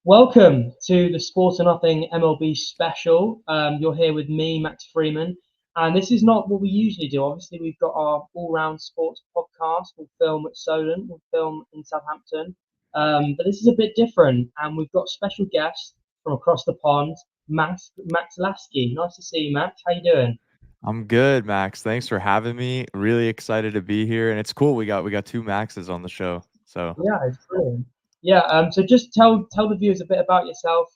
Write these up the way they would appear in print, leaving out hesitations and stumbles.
Welcome to the Sport or Nothing MLB special. You're here with me, Max Freeman, and this is not what we usually do. Obviously, we've got our all-round sports podcast. We'll film at Solent, we'll film in Southampton, but this is a bit different, and we've got special guests from across the pond, Max Lasky. Nice to see you, Max. How you doing? I'm good, Max. Thanks for having me. Really excited to be here, and it's cool. We got two Maxes on the show. So Yeah, it's brilliant. Yeah, so just tell the viewers a bit about yourself.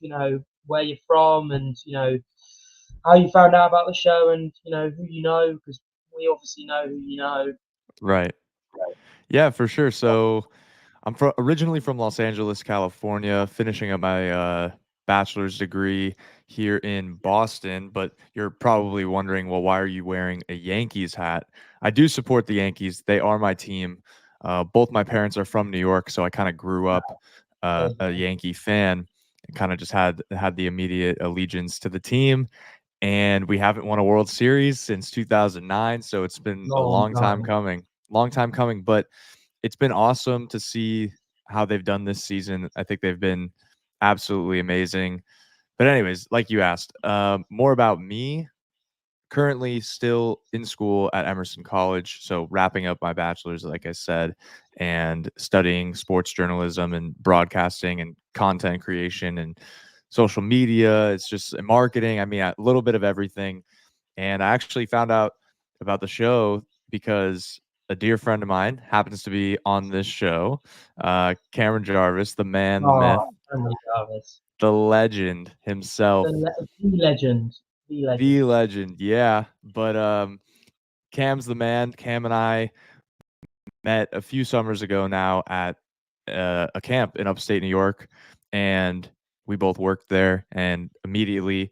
Where you're from, and how you found out about the show, and who you know, because we obviously know who you know. right, yeah, for sure. So originally from Los Angeles, California, finishing up my bachelor's degree here in Boston. But you're probably wondering, well, why are you wearing a Yankees hat? I do support the Yankees. They are my team. Both my parents are from New York, so I kind of grew up a Yankee fan and kind of just had the immediate allegiance to the team. And we haven't won a World Series since 2009, so it's been a Long long time time. coming. Long time coming, but it's been awesome to see how they've done this season. I think they've been absolutely amazing. But anyways, like you asked, more about me. Currently still in school at Emerson College, so wrapping up my bachelor's, like I said, and studying sports journalism and broadcasting and content creation and social media. It's just marketing. I mean, a little bit of everything. And I actually found out about the show because a dear friend of mine happens to be on this show. Cameron Jarvis, the man, the myth, Oh, Henry Jarvis, the legend the, himself, le- the legend, the legend. the legend. Yeah. But Cam's the man. Cam and I met a few summers ago now at a camp in upstate New York. And we both worked there and immediately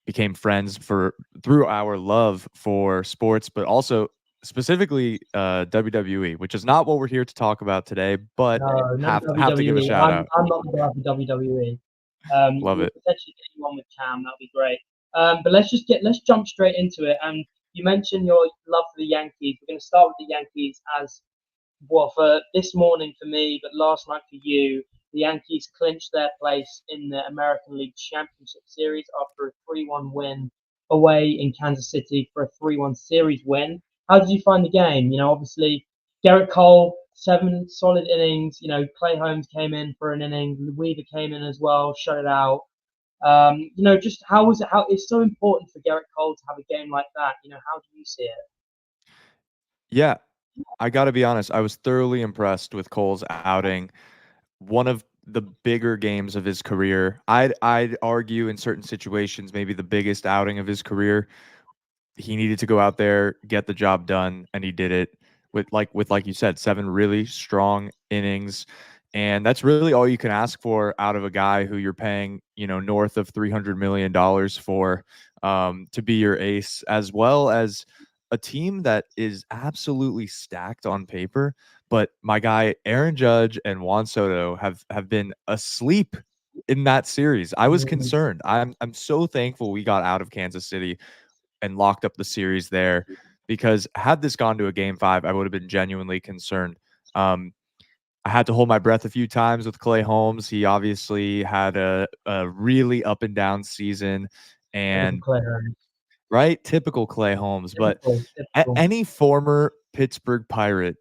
became friends for through our love for sports, but also specifically WWE, which is not what we're here to talk about today, but No, never have to give a WWE. shout I'm out. I'm not the guy for WWE. Love We'll it. potentially get you on with Cam. That'd be great. But let's jump straight into it. And you mentioned your love for the Yankees. We're going to start with the Yankees as well for this morning for me, but last night for you. The Yankees clinched their place in the American League Championship Series after a 3-1 win away in Kansas City for a 3-1 series win. How did you find the game? Obviously, Garrett Cole, 7 solid innings. Clay Holmes came in for an inning. Weaver came in as well, shut it out. Just how was it? How it's so important for Garrett Cole to have a game like that. How do you see it? Yeah, I got to be honest. I was thoroughly impressed with Cole's outing. One of the bigger games of his career. I'd argue in certain situations maybe the biggest outing of his career. He needed to go out there, get the job done, and he did it with like you said, 7 really strong innings. And that's really all you can ask for out of a guy who you're paying, north of $300 million for to be your ace, as well as a team that is absolutely stacked on paper. But my guy Aaron Judge and Juan Soto have been asleep in that series. I was Mm, concerned. I'm so thankful we got out of Kansas City and locked up the series there because had this gone to a game five, I would have been genuinely concerned. Um, I had to hold my breath a few times with Clay Holmes. He obviously had a really up and down season, Typical and Clay Holmes. right, typical Clay Holmes. But Typical. any former Pittsburgh Pirate,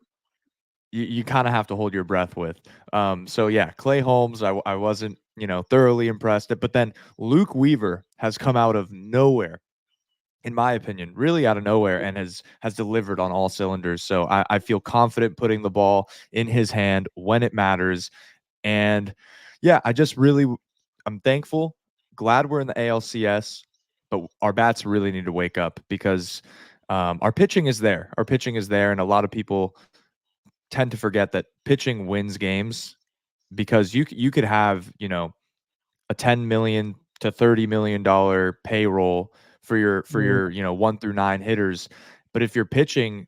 you kind of have to hold your breath with. So yeah, Clay Holmes, I wasn't thoroughly impressed. But then Luke Weaver has come out of nowhere in my opinion, really out of nowhere and has delivered on all cylinders. So I feel confident putting the ball in his hand when it matters. And yeah, I just really I'm thankful, glad we're in the ALCS, but our bats really need to wake up because our pitching is there. Our pitching is there, and a lot of people tend to forget that pitching wins games because you could have a 10 million to $30 million payroll for Mm, your 1 through 9 hitters, but if your pitching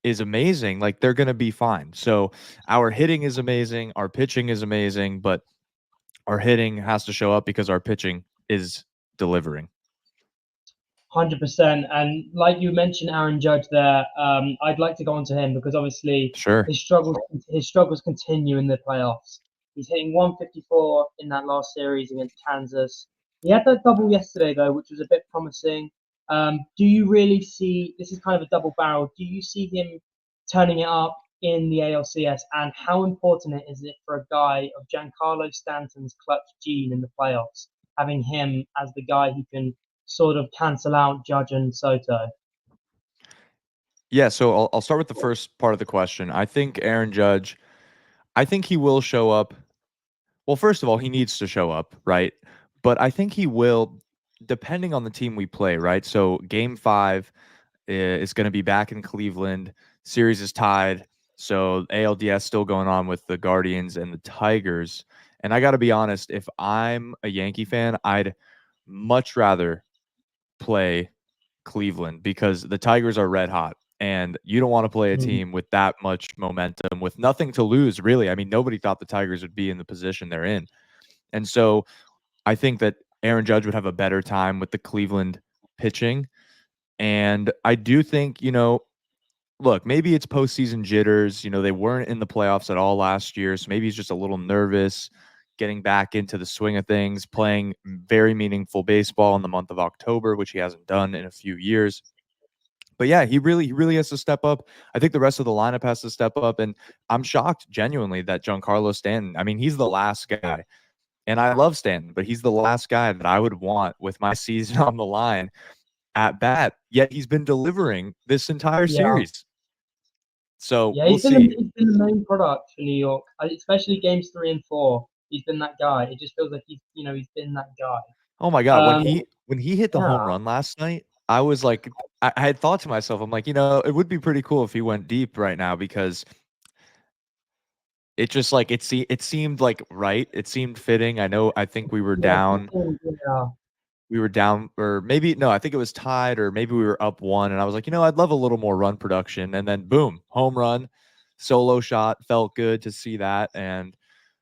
is amazing, like they're going to be fine. So our hitting is amazing, our pitching is amazing, but our hitting has to show up because our pitching is delivering. 100%. And like you mentioned, Aaron Judge there, I'd like to go on to him because obviously Sure. his struggles his struggles continue in the playoffs. He's hitting 154 in that last series against Kansas. He had that double yesterday though, which was a bit promising. Do you really see this is kind of a double barrel? Do you see him turning it up in the ALCS, and how important is it for a guy of Giancarlo Stanton's clutch gene in the playoffs, having him as the guy who can sort of cancel out Judge and Soto? Yeah, so I'll start with the first part of the question. I think Aaron Judge, I think he will show up. Well, first of all, he needs to show up, right? But I think he will, depending on the team we play, right? So game 5 is going to be back in Cleveland. Series is tied. So ALDS still going on with the Guardians and the Tigers. And I got to be honest, if I'm a Yankee fan, I'd much rather play Cleveland because the Tigers are red hot. And you don't want to play a Mm, team with that much momentum, with nothing to lose, really. I mean, nobody thought the Tigers would be in the position they're in. And so I think that Aaron Judge would have a better time with the Cleveland pitching. And I do think, look, maybe it's postseason jitters. They weren't in the playoffs at all last year. So maybe he's just a little nervous getting back into the swing of things, playing very meaningful baseball in the month of October, which he hasn't done in a few years. But yeah, he really has to step up. I think the rest of the lineup has to step up. And I'm shocked genuinely that Giancarlo Stanton, I mean, he's the last guy. And I love Stanton, but he's the last guy that I would want with my season on the line at bat. Yet he's been delivering this entire yeah, series. So yeah, we'll see. he's been the main product for New York, especially games 3 and 4. He's been that guy. It just feels like he's been that guy. Oh my God, when Um, he hit the home yeah, run last night, I was like, I had thought to myself, I'm like, it would be pretty cool if he went deep right now because it just like it seemed like right. It seemed fitting. I think we were yeah, down. something, yeah, We were down, or maybe no, I think it was tied, or maybe we were up one, and I was like, I'd love a little more run production, and then boom, home run, solo shot, felt good to see that, and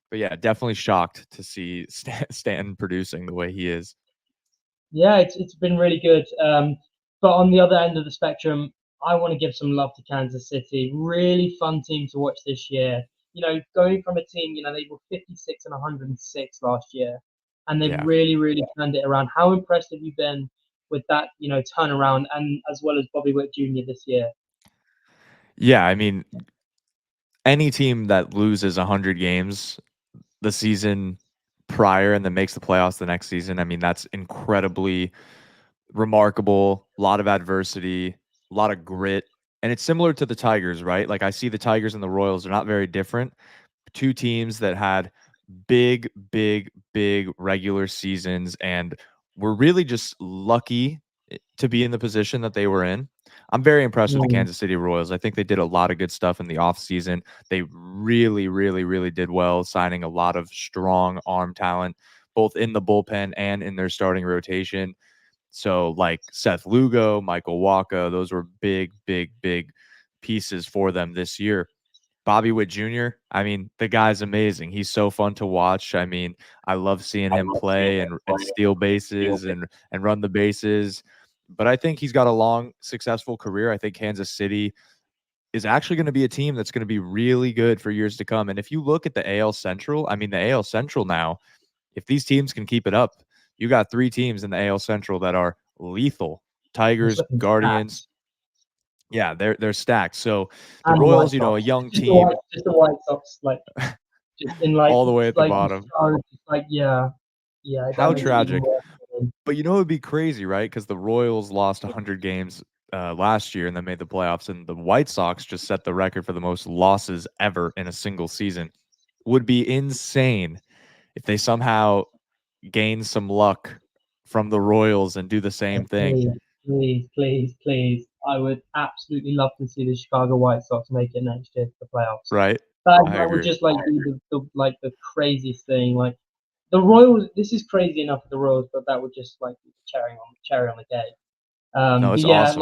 but yeah, definitely shocked to see Stanton producing the way he is. yeah. It's been really good. But on the other end of the spectrum, I want to give some love to Kansas City. Really fun team to watch this year. Going from a team, they were 56 and 106 last year, and they've Yeah, really turned it around. How impressed have you been with that, turnaround, and as well as Bobby Witt Jr. this year? yeah. I mean, any team that loses 100 games the season prior and then makes the playoffs the next season, I mean, that's incredibly remarkable. A lot of adversity, a lot of grit. And it's similar to the Tigers, right? Like I see the Tigers and the Royals are not very different. Two teams that had big, big, big regular seasons and were really just lucky to be in the position that they were in. I'm very impressed with the Mm, Kansas City Royals. I think they did a lot of good stuff in the offseason. They really, really, really did well, signing a lot of strong arm talent, both in the bullpen and in their starting rotation. So, like Seth Lugo, Michael Waka, those were big, big, big pieces for them this year. Bobby Witt Jr., I mean, the guy's amazing. He's so fun to watch. I mean, I love seeing him play and steal bases and run the bases. But I think he's got a long, successful career. I think Kansas City is actually going to be a team that's going to be really good for years to come. And if you look at the AL Central, I mean, the AL Central now, if these teams can keep it up, you got 3 teams in the AL Central that are lethal. it's Tigers, looking Guardians. stacked. Yeah, they're stacked. So the And the White Royals, a Sox, young team just the White Sox, like just in all the way at the just bottom. so just yeah, yeah. That How makes it even tragic. worse. But it would be crazy, right? Because the Royals lost 100 games last year and then made the playoffs, and the White Sox just set the record for the most losses ever in a single season. Would be insane if they somehow gain some luck from the Royals and do the same thing, Please. I would absolutely love to see the Chicago White Sox make it next year to the playoffs. right? I That would agree. just like be the craziest thing. Like the Royals, this is crazy enough for the Royals, but that would just like be the cherry on the cake. No, But it's yeah, awesome.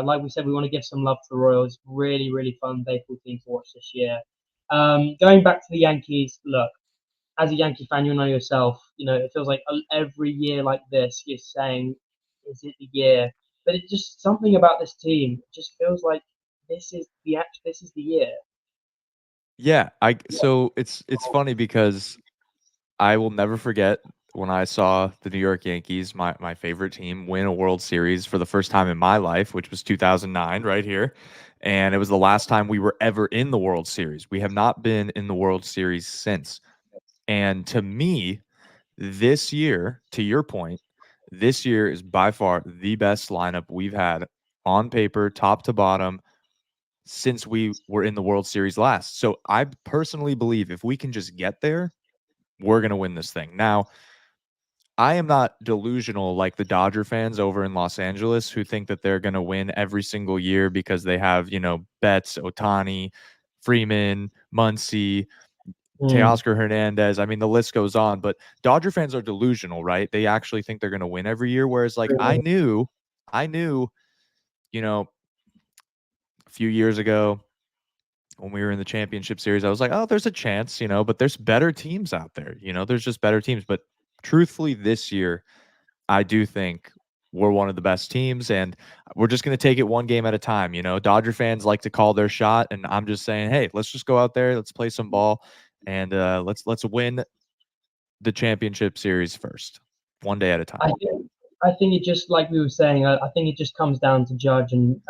like we said, we want to give some love to the Royals. Really fun baseball team to watch this year. Going back to the Yankees, look, as a Yankee fan, you know yourself. It feels like every year like this, you're saying, "Is it the year?" But it's just something about this team. It just feels like this is the year. Yeah, so it's funny because I will never forget when I saw the New York Yankees, my favorite team, win a World Series for the first time in my life, which was 2009 right here. And it was the last time we were ever in the World Series. We have not been in the World Series since. And to me, this year, to your point, this year is by far the best lineup we've had on paper, top to bottom, since we were in the World Series last. So I personally believe if we can just get there, we're going to win this thing. Now, I am not delusional like the Dodger fans over in Los Angeles who think that they're going to win every single year because they have, Betts, Otani, Freeman, Muncy, Mm, Teoscar Hernandez. I mean, the list goes on, but Dodger fans are delusional, right? They actually think they're going to win every year. Whereas, like, really. I knew, you know, a few years ago when we were in the championship series, I was like, oh, there's a chance, but there's better teams out there. There's just better teams. But truthfully, this year, I do think we're one of the best teams, and we're just going to take it one game at a time. Dodger fans like to call their shot, and I'm just saying, hey, let's just go out there, let's play some ball, and let's win the championship series first, one day at a time. I think I think it just like we were saying. I think it just comes down to Judge and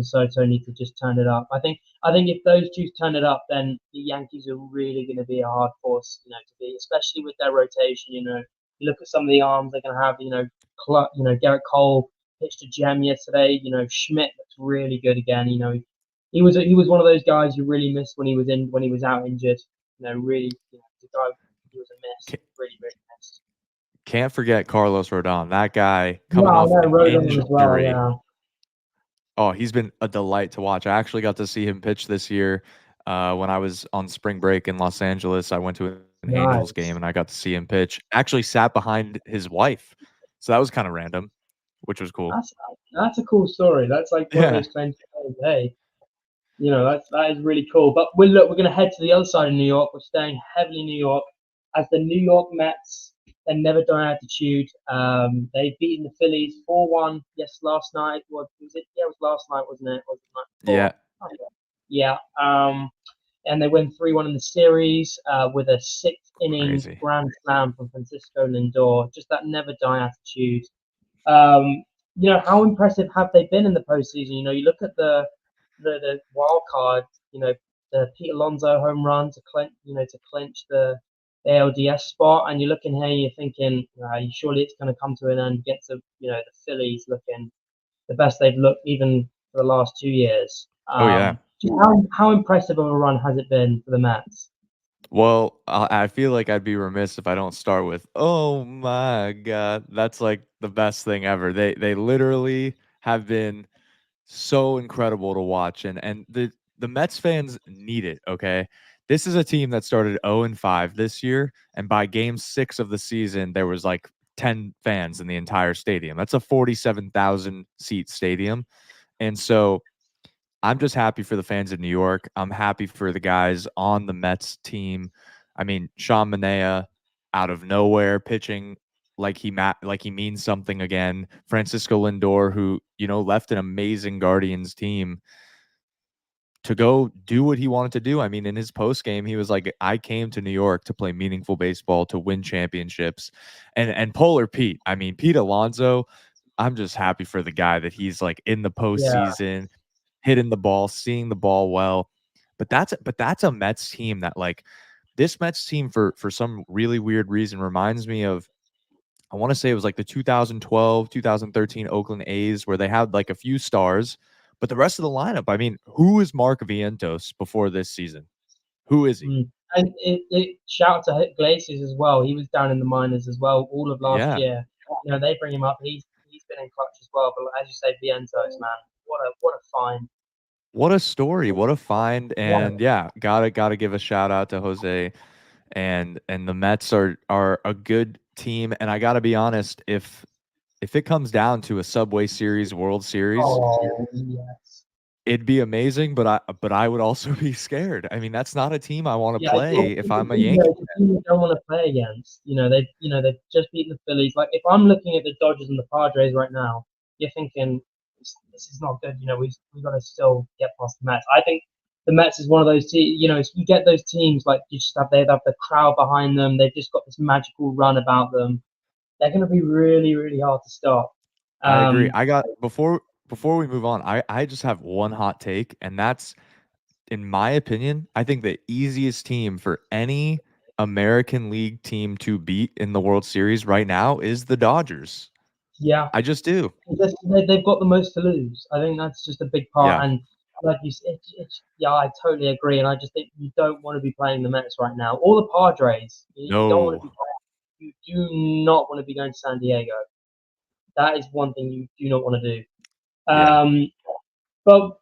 Soto need to just turn it up. I think if those two turn it up, then the Yankees are really going to be a hard force, to beat, especially with their rotation. You look at some of the arms they're going to have. Garrett Cole pitched a gem yesterday. Schmidt looks really good again. He was one of those guys you really missed when he was out injured. Really, the guy he was a miss, Ca- really, really missed. Can't forget Carlos Rodon. That guy Yeah, coming I off know an Rodon as well. injury. Yeah, Oh, he's been a delight to watch. I actually got to see him pitch this year when I was on spring break in Los Angeles. I went to an Angels game nice. and I got to see him pitch. Actually, sat behind his wife, so that was kind of random, which was cool. That's that's a cool story. That's like one of Yeah. those claims. Hey, that is really cool. But we're going to head to the other side of New York. We're staying heavily in New York as the New York Mets. They never die attitude. They've beaten the Phillies 4-1. Yes, last night was it? Yeah, it was last night, wasn't it? Or was it the night before? Yeah. Oh, yeah. And they win 3-1 in the series with a sixth inning Crazy. grand slam from Francisco Lindor. Just that never die attitude. Um, how impressive have they been in the postseason? You look at the wild card. The Pete Alonso home run to clinch the ALDS spot, and you're looking here, and you're thinking, surely it's going to come to an end against the Phillies looking the best they've looked even for the last 2 years. Oh yeah. Just how impressive of a run has it been for the Mets? Well, I feel like I'd be remiss if I don't start with, "Oh my god." That's like the best thing ever. They literally have been so incredible to watch, and the Mets fans need it, okay? This is a team that started 0-5 this year, and by game 6 of the season, there was like 10 fans in the entire stadium. That's a 47,000 seat stadium. And so I'm just happy for the fans of New York. I'm happy for the guys on the Mets team. I mean, Sean Manaea out of nowhere pitching like he means something again. Francisco Lindor, who left an amazing Guardians team to go do what he wanted to do. I mean, in his post game, he was like, "I came to New York to play meaningful baseball, to win championships." And Polar Pete, I mean, Pete Alonso, I'm just happy for the guy that he's like in the Yeah, postseason, hitting the ball, seeing the ball well. But that's a Mets team that like this Mets team for some really weird reason reminds me of, I want to say it was like the 2012, 2013 Oakland A's where they had like a few stars, but the rest of the lineup, I mean, who is Mark Vientos before this season? Who is he? and it shout out to Glaciers as well. He was down in the minors as well all of last Yeah. year. They bring him up. He's been in clutch as well. But as you say, Vientos, man, what a find. What a story. What a find. Yeah, And yeah, gotta give a shout out to Jose, and the Mets are a good team. And I gotta be honest, if it comes down to a Subway Series, World Series, oh yes. it'd be amazing, but I would also be scared. I mean, that's not a team I want to Yeah, play if I'm a Yankee. it's a team you don't want to play against. They've just beaten the Phillies. Like if I'm looking at the Dodgers and the Padres right now, you're thinking this is not good. We got to still get past the Mets. I think the Mets is one of those teams. If you get those teams like you just have they have the crowd behind them. They've just got this magical run about them. They're going to be really really hard to stop. I agree. Um, I got before we move on, I just have one hot take, and that's, in my opinion, I think the easiest team for any American League team to beat in the World Series right now is the Dodgers. yeah, I just do. they've got the most to lose. I think that's just a big part. Yeah. And like you said, yeah, I totally agree. And I just think you don't want to be playing the Mets right now, or the Padres. You don't want to be. No. You do not want to be going to San Diego. That is one thing you do not want to do. Yeah. But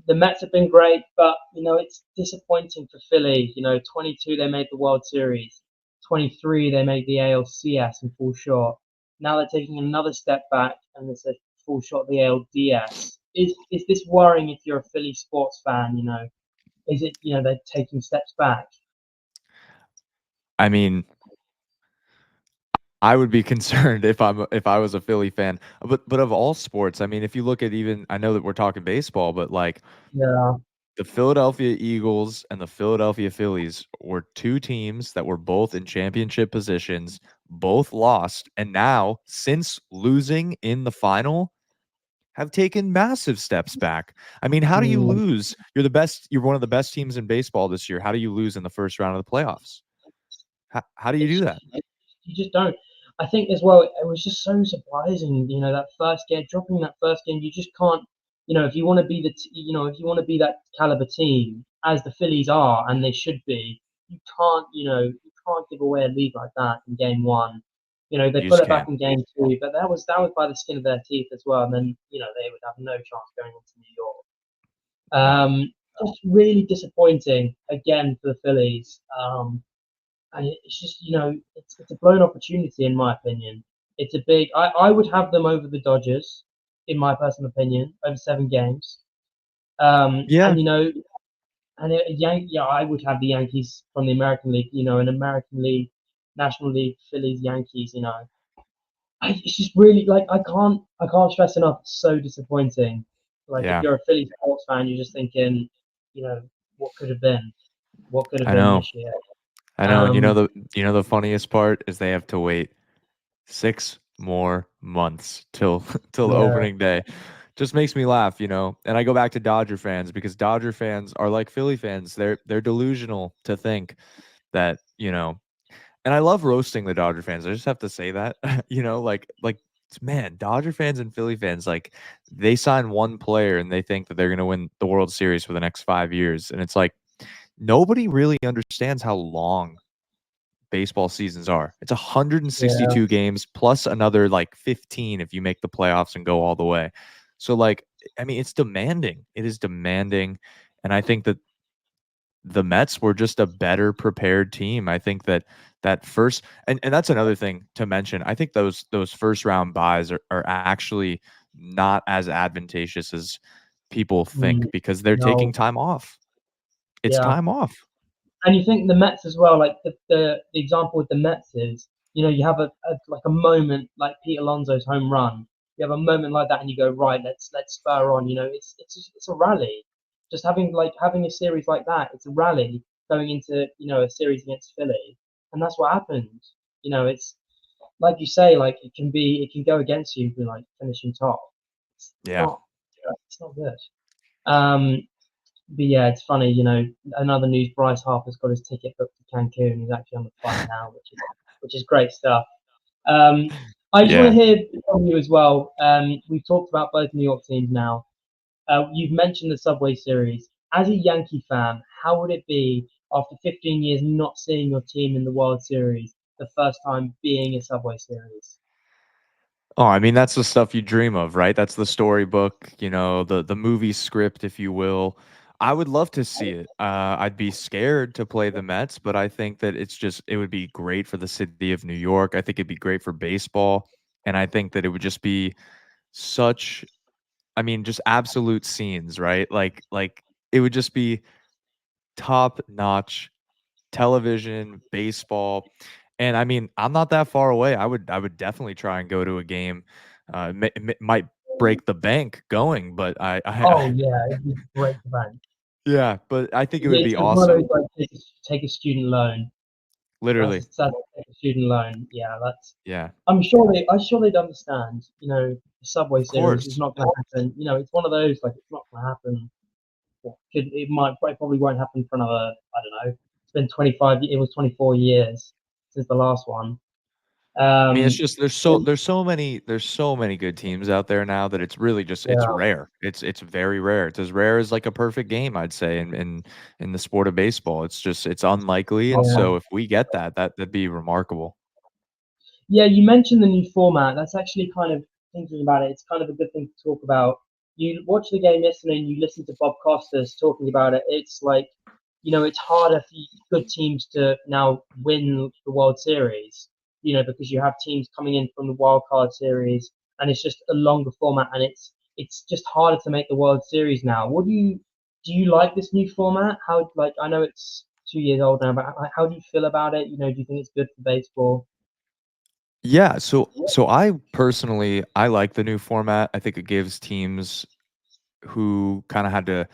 the Mets have been great, but it's disappointing for Philly. 22 they made the World Series, 23 they made the ALCS and fall short. Now they're taking another step back and it's a fall short of the ALDS. Is this worrying if you're a Philly sports fan? Is it they're taking steps back? I mean, I would be concerned if I was a Philly fan. But of all sports, I mean, if you look at, even, I know that we're talking baseball, but like Yeah, the Philadelphia Eagles and the Philadelphia Phillies were two teams that were both in championship positions, both lost, and now, since losing in the final, have taken massive steps back. I mean, how do you mm, lose? You're one of the best teams in baseball this year. How do you lose in the first round of the playoffs? How do you do it's that? you just don't. I think as well, it was just so surprising. That first game, dropping that first game, you just can't. If you want to be if you want to be that caliber team, as the Phillies are, and they should be, you can't give away a lead like that in game one. They You put just it back can't. in game two, but that was by the skin of their teeth as well. And then they would have no chance going into New York. No. Just really disappointing again for the Phillies. And it's just it's a blown opportunity in my opinion. It's a big. I would have them over the Dodgers, in my personal opinion, over 7 games. Yeah. And yeah, I would have the Yankees from the American League. An American League, National League, Phillies, Yankees. It's just really like I can't stress enough. It's so disappointing. Like if Yeah. you're a Philly sports fan, you're just thinking, you know, what could have been, what could have I been know. this year. I know. And Um, the funniest part is they have to wait 6 more months till till the yeah, opening day. Just makes me laugh. And I go back to Dodger fans, because Dodger fans are like Philly fans. They're delusional to think that. And I love roasting the Dodger fans. I just have to say that. Like, man, Dodger fans and Philly fans, like, they sign one player and they think that they're gonna win the World Series for the next 5 years. And it's like, nobody really understands how long baseball seasons are. It's yeah. 162 games plus another like 15 if you make the playoffs and go all the way. So, like, I mean, it's demanding. It is demanding. And I think that the Mets were just a better prepared team. I think that first, and that's another thing to mention. I think those first round buys are actually not as advantageous as people Mm, think, because they're taking no, time off. It's yeah. time off. And you think the Mets as well, like the example with the Mets is, you have like a moment like Pete Alonso's home run. You have a moment like that, and you go, right, let's spur on. It's a rally. Just having a series like that, it's a rally going into a series against Philly, and that's what happened. It's like you say, like it can go against you, like finishing top. It's Yeah. not, it's not good. Um, but yeah, it's funny, another news, Bryce Harper's got his ticket booked to Cancun. He's actually on the flight now, which is great stuff. Um, I just want to Yeah. hear from you as well. We've talked about both New York teams now. You've mentioned the Subway Series. As a Yankee fan, how would it be after 15 years not seeing your team in the World Series, the first time being a Subway Series? Oh, I mean, that's the stuff you dream of, right? That's the storybook, the movie script, if you will. I would love to see it. I'd be scared to play the Mets, but I think that it would be great for the city of New York. I think it'd be great for baseball. And I think that it would just be such, I mean, just absolute scenes, right? Like it would just be top notch television, baseball. And I mean, I'm not that far away. I would definitely try and go to a game. Might break the bank going, but I Oh yeah, it'd be great for them. Yeah, but I think it would be It's like one of awesome. those like take a student loan. Literally. That's take a student loan. Yeah, that's. Yeah. I'm sure they'd understand. You know, the Subway Of Series is course. not going to happen. You know, it's one of those like it's not going to happen. It probably won't happen for another. I don't know. It's been 25. It was 24 years since the last one. I mean, it's Um, just there's so many good teams out there now that it's really just it's yeah, rare. It's very rare. It's as rare as like a perfect game, I'd say, in the sport of baseball. It's unlikely, and yeah. so if we get that'd be remarkable. Yeah, you mentioned the new format. That's actually kind of thinking about it. It's kind of a good thing to talk about. You watched the game yesterday and you listened to Bob Costas talking about it. It's like, it's harder for good teams to now win the World Series, because you have teams coming in from the wild card series and it's just a longer format and it's just harder to make the World Series now. Do you like this new format? How like I know it's 2 years old now, but how do you feel about it? Do you think it's good for baseball? Yeah, so I personally I like the new format. I think it gives teams who kind of had to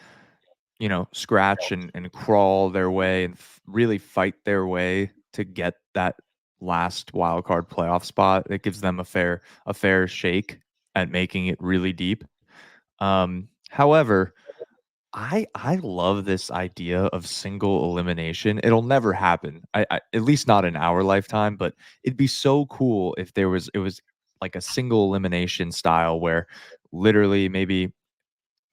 scratch and crawl their way and really fight their way to get that last wild card playoff spot. It gives them a fair shake at making it really deep. However, I love this idea of single elimination. It'll never happen. At least not in our lifetime, but it'd be so cool if it was like a single elimination style where literally maybe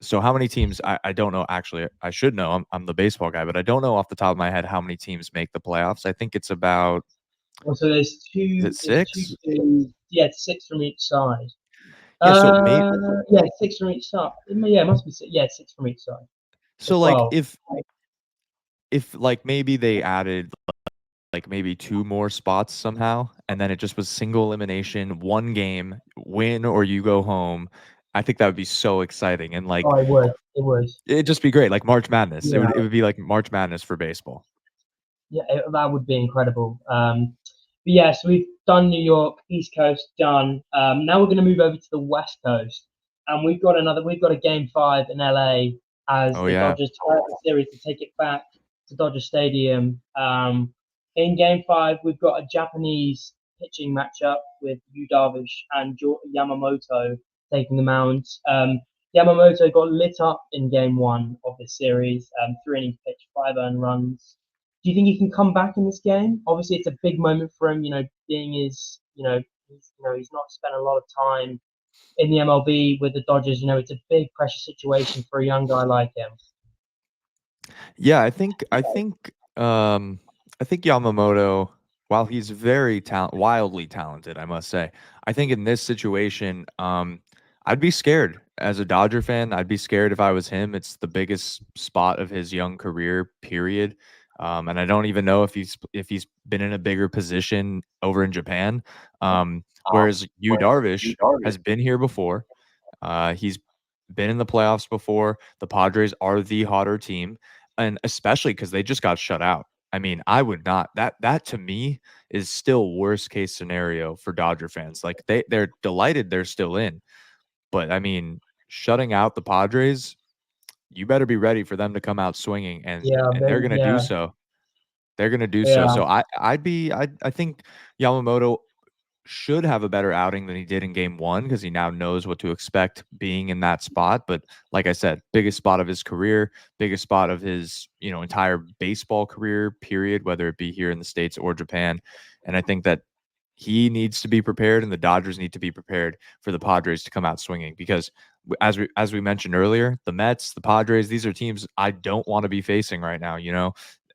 so how many teams I don't know actually I should know. I'm the baseball guy, but I don't know off the top of my head how many teams make the playoffs. I think it's about Well, so there's is two. it There's two 6? teams. Yeah, it's six from each side. Yeah, so maybe Yeah, six from each side. Yeah, it must be six. Yeah, six from each side. So so like 12. if like maybe they added like maybe 2 more spots somehow and then it just was single elimination, 1 game, win or you go home. I think that would be so exciting and Oh, like it would. It would. it'd just be great like March Madness. It Yeah, would it would be like March Madness for baseball. yeah, that would be incredible. But yeah, so we've done New York, East Coast, done. Now we're going to move over to the West Coast, and we've got a game five in LA as Oh the yeah. Dodgers tie up the series to take it back to Dodger Stadium. In game five, we've got a Japanese pitching matchup with Yu Darvish and Yamamoto taking the mound. Yamamoto got lit up in game one of this series, 3 innings pitched, 5 earned runs. Do you think he can come back in this game? Obviously, it's a big moment for him. Being his, he's not spent a lot of time in the MLB with the Dodgers. It's a big pressure situation for a young guy like him. Yeah, I think Yamamoto, while he's very wildly talented, I must say, I think in this situation, I'd be scared as a Dodger fan. I'd be scared if I was him. It's the biggest spot of his young career, period. And I don't even know if he's been in a bigger position over in Japan. Whereas Yu Darvish has been here before. He's been in the playoffs before. The Padres are the hotter team, and especially because they just got shut out. I mean, I would not that to me is still worst case scenario for Dodger fans. Like they're delighted they're still in, but I mean, shutting out the Padres, you better be ready for them to come out swinging, and Yeah, they're gonna do yeah, so. They're gonna do so. yeah, So I think Yamamoto should have a better outing than he did in game one because he now knows what to expect being in that spot. But like I said, biggest spot of his career, biggest spot of his, entire baseball career, period, whether it be here in the States or Japan. And I think that he needs to be prepared and the Dodgers need to be prepared for the Padres to come out swinging because as we mentioned earlier, the Mets, the Padres, these are teams I don't want to be facing right now,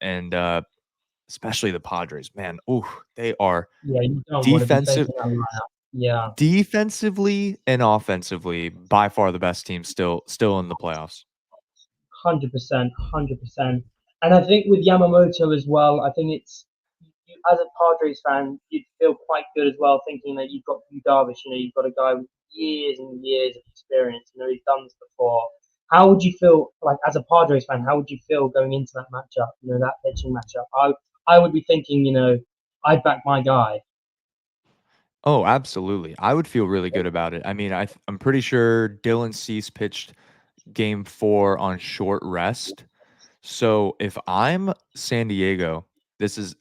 and especially the Padres, man. Ooh, they are yeah. You don't want to be defensive facing that lineup. Yeah, defensively and offensively, by far the best team still in the playoffs. 100%, 100%. And I think with Yamamoto as well, I think as a Padres fan, you'd feel quite good as well, thinking that you've got Yu Darvish. You've got a guy with years and years of experience. He's done this before. How would you feel, like as a Padres fan? How would you feel going into that matchup? That pitching matchup. I would be thinking, I'd back my guy. Oh, absolutely. I would feel really good about it. I mean, I'm pretty sure Dylan Cease pitched game 4 on short rest. So if I'm San Diego,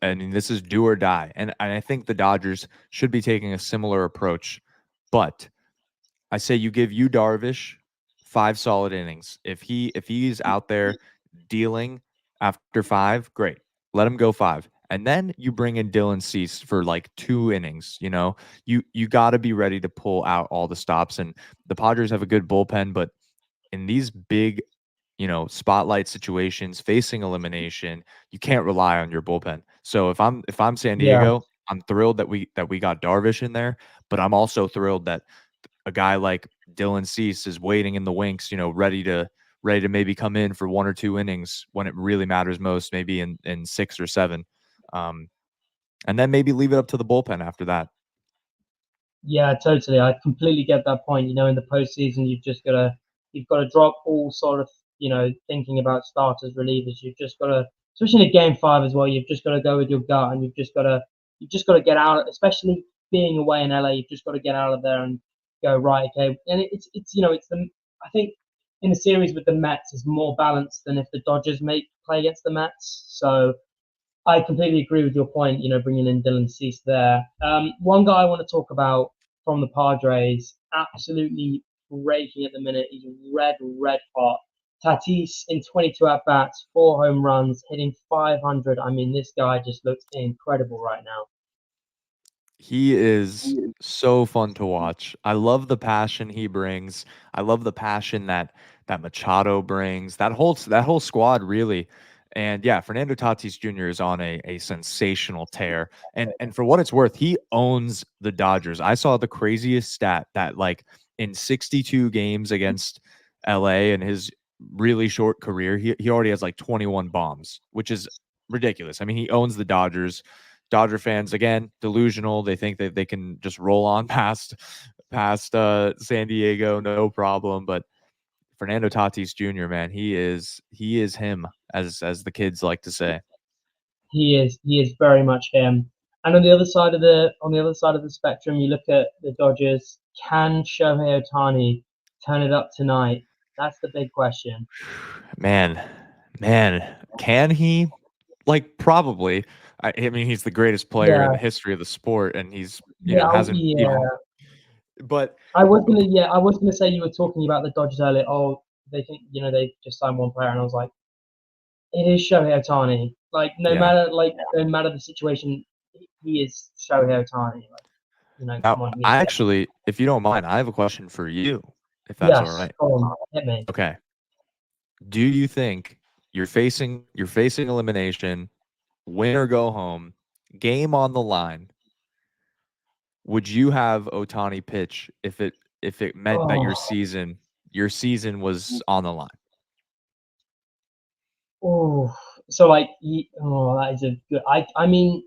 I mean, this is do or die. And I think the Dodgers should be taking a similar approach. But I say you give you Darvish 5 solid innings. If he's out there dealing after 5, great. Let him go 5. And then you bring in Dylan Cease for like 2 innings. You got to be ready to pull out all the stops. And the Padres have a good bullpen, but in these big, spotlight situations, facing elimination, you can't rely on your bullpen. So if I'm San Yeah, Diego, I'm thrilled that we got Darvish in there, but I'm also thrilled that a guy like Dylan Cease is waiting in the wings, ready to maybe come in for 1 or 2 innings when it really matters most, maybe in 6 or 7, um, and then maybe leave it up to the bullpen after that. yeah, totally. I completely get that point. In the postseason, you've got to drop all sort of thinking about starters, relievers. You've just got to, especially in a game five as well. You've just got to go with your gut, and you've just got to get out. Especially being away in LA, you've just got to get out of there and go right. Okay, and it's the I think in a series with the Mets is more balanced than if the Dodgers make play against the Mets. So I completely agree with your point, bringing in Dylan Cease there. One guy I want to talk about from the Padres, absolutely raking at the minute. He's red, red hot. Tatis in 22 at bats, 4 home runs, hitting 500. I mean, this guy just looks incredible right now. He is so fun to watch. I love the passion he brings. I love the passion that Machado brings. That whole squad really. And yeah, Fernando Tatis Jr. is on a sensational tear. And for what it's worth, he owns the Dodgers. I saw the craziest stat that like in 62 games against LA in his really short career, he already has like 21 bombs, which is ridiculous. I mean, he owns the Dodgers. Dodger fans again delusional. They think that they can just roll on past San Diego, no problem. But Fernando Tatis Jr., man, he is him, as the kids like to say. He is very much him. And on the other side of the spectrum, you look at the Dodgers. Can Shohei Ohtani turn it up tonight? That's the big question. Man, man, can he? Like probably. I mean, he's the greatest player in Yeah, the history of the sport, and he's yeah, hasn't even. yeah. But I was gonna say you were talking about the Dodgers earlier. Oh, they think they just signed one player, and I was like, it is Shohei Ohtani. Like yeah. no matter the situation, he is Shohei Ohtani. Like Now, come on, I actually, if you don't mind, I have a question for you, if that's all yes, right. go on, hit me. Okay. Do you think you're facing elimination, win or go home, game on the line? Would you have Otani pitch if it meant that Oh, your season was on the line? oh. So like, that is a good. I mean,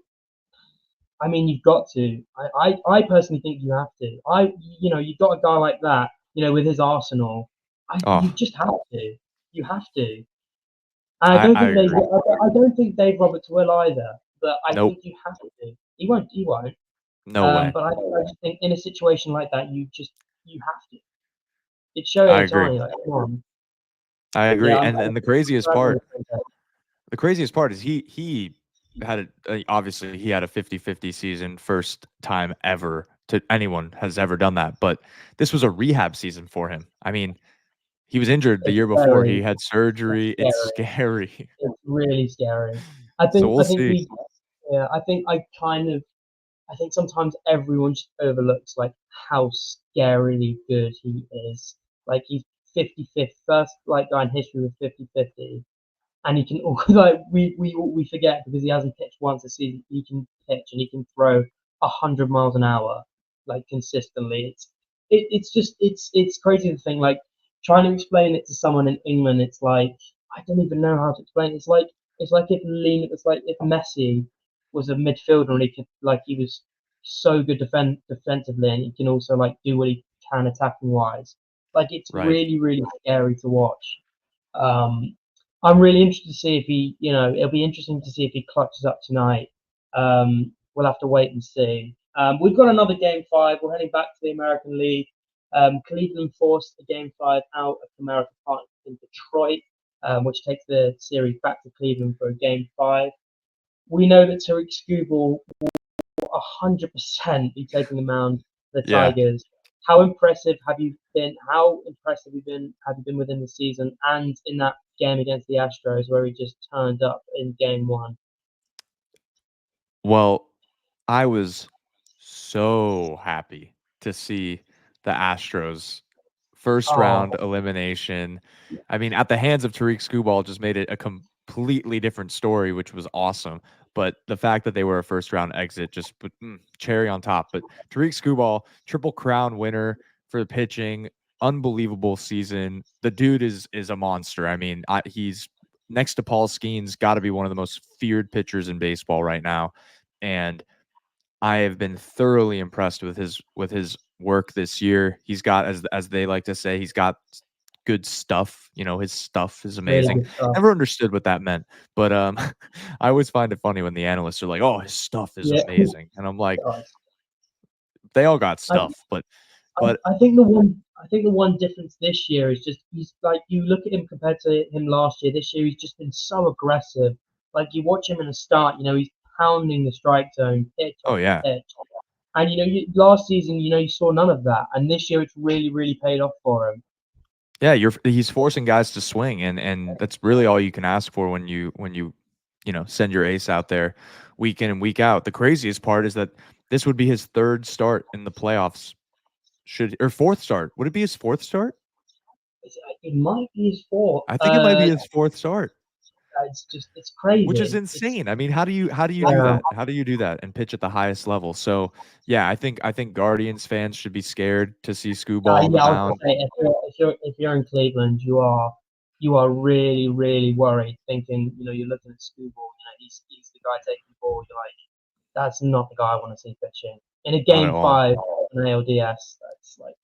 you've got to. I personally think you have to. You've got a guy like that, with his arsenal. You Oh, just have to. You have to. And I I don't I think Dave. agree. I don't think Dave Roberts will either. But I Nope. think you have to. He won't. He won't. No way. But I just think in a situation like that, you have to. It's I Shohei agree. Ohtani. Like, come on. I Yeah, agree. I'm And the craziest glad part you said that. the craziest part is he had obviously he had a 50-50 season, first time ever to anyone has ever done that, but this was a rehab season for him. I mean, he was injured the It's year before. He scary. had It's surgery. It's scary. scary. It's really scary. I So think. we'll I think see. we. Yeah. I think sometimes everyone just overlooks like how scarily good he is. Like he's 55th, first like guy in history with 50-50, and he can like we forget because he hasn't pitched once this season. He can pitch and he can throw 100 miles an hour like consistently. It's crazy to think like trying to explain it to someone in England. It's like I don't even know how to explain. It's like if Messi was a midfielder and he was so good defensively and he can also like do what he can attacking wise. Like it's Right. really really scary to watch. Um, I'm really interested to see if it'll be interesting to see if he clutches up tonight. We'll have to wait and see. We've got another game five. We're heading back to the American League. Cleveland forced the game five out at Comerica Park in Detroit. which takes the series back to Cleveland for a game five. We know that Tariq Skubal will 100% be taking the mound for the Yeah. Tigers. How impressive have you been? How impressive have you been within the season and in that game against the Astros where he just turned up in game one? Well, I was so happy to see the Astros first round Oh, elimination. I mean, at the hands of Tariq Skubal just made it a completely different story, which was awesome. But the fact that they were a first round exit just put cherry on top. But Tariq Skubal, triple crown winner for the pitching, unbelievable season. The dude is a monster. I mean, he's next to Paul Skeens, got to be one of the most feared pitchers in baseball right now. And I have been thoroughly impressed with his work this year. He's got, as they like to say, he's got good stuff. You know, his stuff is really amazing. good stuff. Never understood what that meant, but I always find it funny when the analysts are like, "Oh, his stuff is Yeah, amazing," and I'm like, guys. they all got I, stuff, but I think the one difference this year is just he's like you look at him compared to him last year. This year he's just been so aggressive. Like you watch him in the start, he's pounding the strike zone, pitch oh after yeah, pitch. And last season, you saw none of that, and this year it's really, really paid off for him. yeah, he's forcing guys to swing, and that's really all you can ask for when you send your ace out there week in and week out. The craziest part is that this would be his third start in the playoffs. Should or fourth start? Would it be his fourth start? It might be his fault. I think it might be his fourth start, It's which is crazy. It's insane. I mean, how do you do yeah. that? How do you do that and pitch at the highest level? So yeah, I think Guardians fans should be scared to see Scooball on the Yeah, I was gonna mound. say if you're in Cleveland, you are really really worried, thinking you're looking at Scooble. He's the guy taking the ball. You're like, that's not the guy I want to see pitching in a Not at game all. five an ALDS. That's like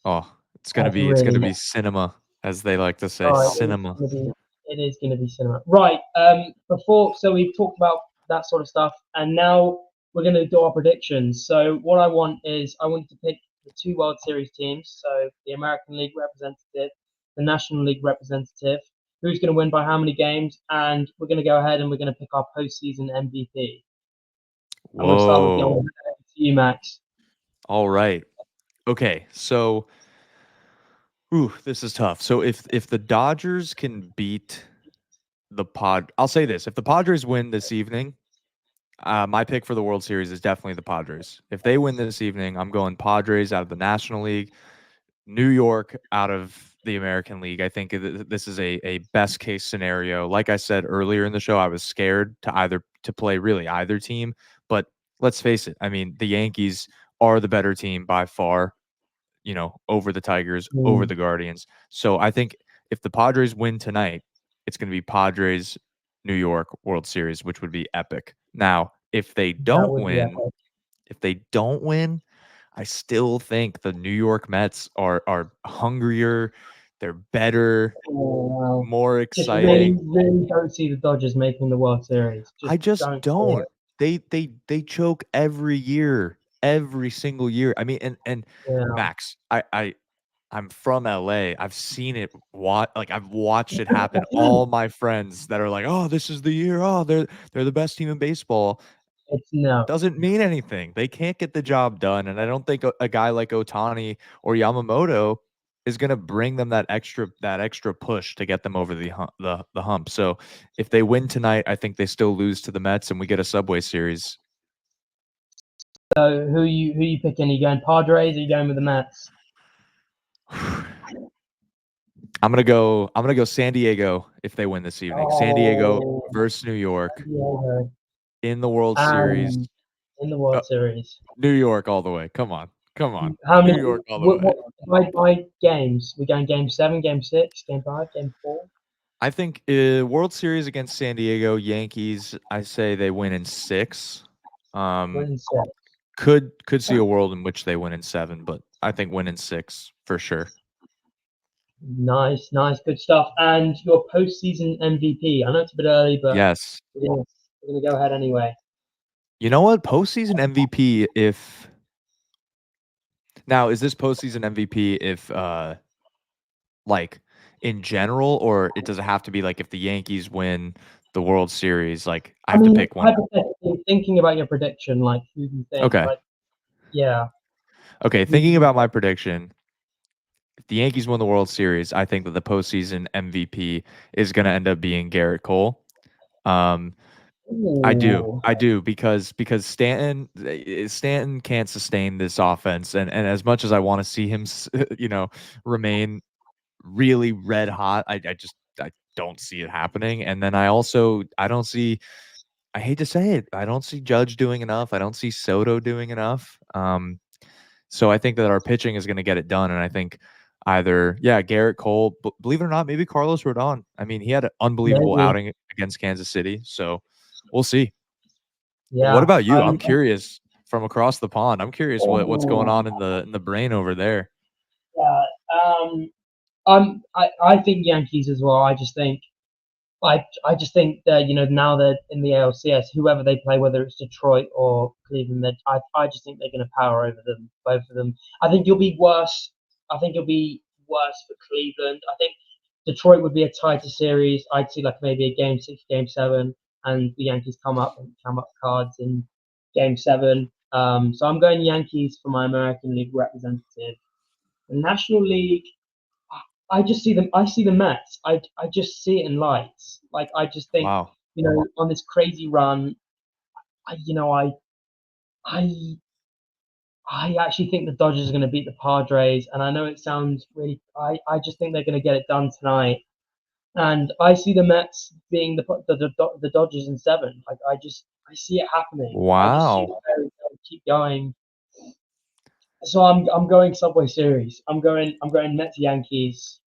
Oh, that's it's really gonna be cinema, as they like to say, oh, cinema. it is gonna be cinema. Right. So we've talked about that sort of stuff, and now we're gonna do our predictions. So what I want is I want you to pick the two World Series teams. So the American League representative, the National League representative. Who's going to win by how many games? And we're going to go ahead and we're going to pick our postseason MVP. I'm going to start with Whoa. you, Max. All right. Okay. So, ooh, this is tough. So if the Dodgers can beat I'll say this: if the Padres win this evening, my pick for the World Series is definitely the Padres. If they win this evening, I'm going Padres out of the National League, New York out of the American League. I think this is a best case scenario. Like I said earlier in the show, I was scared to play really either team, but let's face it. I mean, the Yankees are the better team by far, over the Tigers, over Mm, the Guardians. So I think if the Padres win tonight, it's going to be Padres New York World Series, which would be epic. Now, that would be epic. if they don't win, I still think the New York Mets are hungrier, they're better, Oh, wow. more Just really, exciting. really don't see the Dodgers making the World Series. I Just just don't see don't. it. They choke every year, every single year. I mean, and Yeah. Max, I'm from LA. I've seen it like I've watched it happen. All my friends that are like, "Oh, this is the year. Oh, they're the best team in baseball." It's no. Doesn't mean anything. They can't get the job done, and I don't think a guy like Otani or Yamamoto is going to bring them that extra push to get them over the hump. So, if they win tonight, I think they still lose to the Mets and we get a Subway Series. So who you picking? Are you going Padres? Or are you going with the Mets? I'm gonna go San Diego if they win this evening. San Diego Oh, versus New York yeah. in the World Series. And in the Uh, World Series. New York all the way. Come on. Come on. How New many? York all the way. By games? We going game seven, game six, game five, game four. I think World Series against San Diego Yankees, I say they win in 6. Um Win six. could see a world in which they win in 7, but I think win in 6 for sure. Nice, nice, good stuff. And your postseason MVP. I know it's a bit early, but Yes. we're gonna go ahead anyway. You know what? Postseason MVP if now is this postseason MVP if like in general, or it does it have to be like if the Yankees win the World Series, like I I have to mean, pick one? hypothetically, thinking about your prediction, like who do you think? Okay. Like, yeah, Okay. who do Thinking you about my prediction, if the Yankees win the World Series, I think that the postseason MVP is going to end up being Garrett Cole. Um, Ooh, I do because Stanton can't sustain this offense, and as much as I want to see him, remain really red hot, I don't see it happening. And then I don't see. I hate to say it, I don't see Judge doing enough. I don't see Soto doing enough. So I think that our pitching is going to get it done, and I think either Garrett Cole, believe it or not, maybe Carlos Rodon. I mean, he had an unbelievable maybe. outing against Kansas City, so we'll see. What Yeah. about you? I'm curious from across the pond. I'm curious what's going Oh, on in the brain over there. yeah. I think Yankees as well. I just think that now they're in the ALCS, whoever they play, whether it's Detroit or Cleveland, I just think they're going to power over them, both of them. I think you'll be worse. I think it'll be worse for Cleveland. I think Detroit would be a tighter series. I'd see like maybe a game six, game seven, and the Yankees come up cards in game seven. So I'm going Yankees for my American League representative. The National League, I just see them. I see the Mets. I just see it in lights. Like I just think, Wow. on this crazy run, I you know I I actually think the Dodgers are going to beat the Padres, and I know it sounds really. I just think they're going to get it done tonight, and I see the Mets being the Dodgers in seven. Like I see it happening. I just see the Wow. fairy tale keep going. So I'm going Subway Series. I'm going Mets Yankees.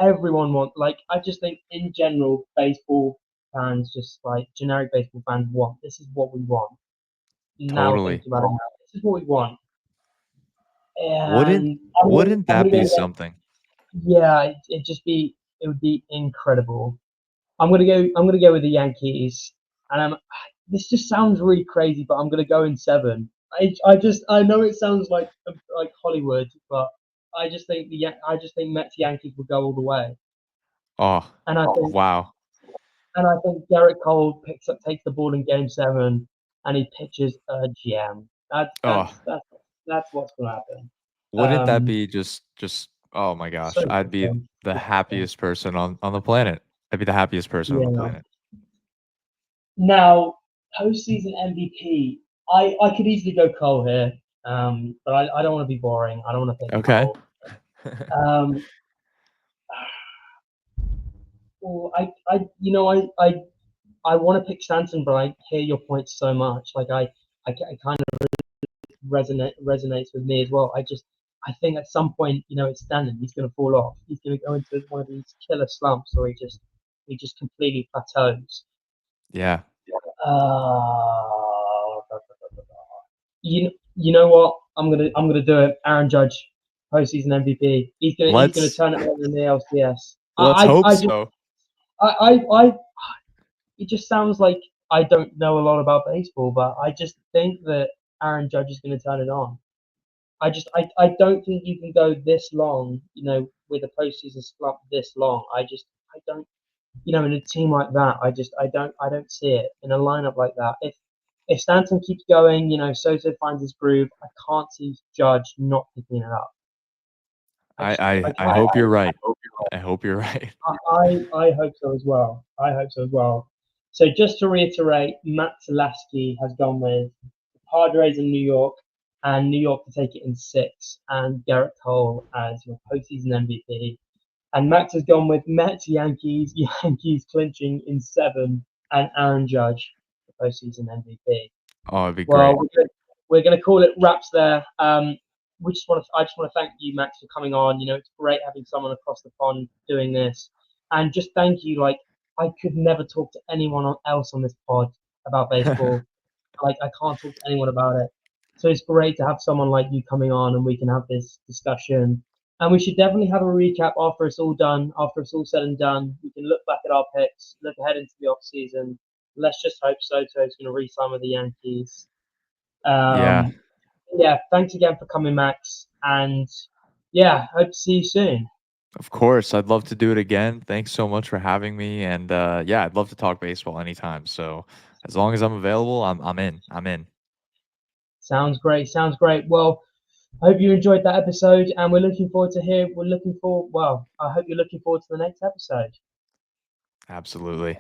Everyone want, like, I just think in general baseball fans, just like generic baseball fans, want this is what we want. Now Totally. thinking about it now, this is what we want. Wouldn't And wouldn't I'm that gonna be go. something? Yeah, it would be incredible. I'm gonna go with the Yankees, and this just sounds really crazy, but I'm gonna go in seven. I know it sounds like Hollywood, but I just think Mets Yankees will go all the way, Oh, and I think wow. Garrett Cole takes the ball in Game Seven, and he pitches a gem. Oh, That's what's gonna happen. wouldn't that Um, be just oh my so gosh, I'd be different. the So different. happiest person on the planet. I'd be the happiest person on the Yeah. planet. Now, postseason MVP, I could easily go Cole here, but I don't want to be boring. I don't want to pick Okay. Cole. Um, well, I want to pick Stanton, but I hear your points so much. Like it kind of resonates with me as well. I think at some point, it's Stanton. He's going to fall off. He's going to go into one of these killer slumps, or he just completely plateaus. Yeah. Uh, you know what? I'm gonna do it. Aaron Judge, postseason MVP. He's gonna Let's turn it on in the LCS. let's hope so. I it just sounds like I don't know a lot about baseball, but I just think that Aaron Judge is gonna turn it on. I don't think you can go this long, with a postseason slump this long. I don't in a team like that, I don't see it in a lineup like that. If Stanton keeps going, Soto finds his groove, I can't see Judge not picking it up. I I can't. hope you're right. I hope you're right. I hope so as well. I hope so as well. So just to reiterate, Max Lasky has gone with the Padres in New York, and New York to take it in six, and Garrett Cole as your postseason MVP. And Max has gone with Mets, Yankees, Yankees clinching in seven, and Aaron Judge, the postseason MVP. Oh, it'd be Well, great. we're gonna call it wraps there. I just want to thank you, Max, for coming on. It's great having someone across the pond doing this, and just thank you. Like, I could never talk to anyone else on this pod about baseball. Like, I can't talk to anyone about it. So it's great to have someone like you coming on, and we can have this discussion. And we should definitely have a recap after it's all done, after it's all said and done. We can look back at our picks, look ahead into the off season. Let's just hope Soto's going to re-sign with the Yankees. Yeah. Um, yeah, thanks again for coming, Max. And yeah, hope to see you soon. Of course, I'd love to do it again. Thanks so much for having me, and yeah, I'd love to talk baseball anytime. So as long as I'm available, I'm in. I'm in. Sounds great. Sounds great. Well, I hope you enjoyed that episode, and we're looking forward to hear. We're looking forward. Well, I hope you're looking forward to the next episode. Absolutely.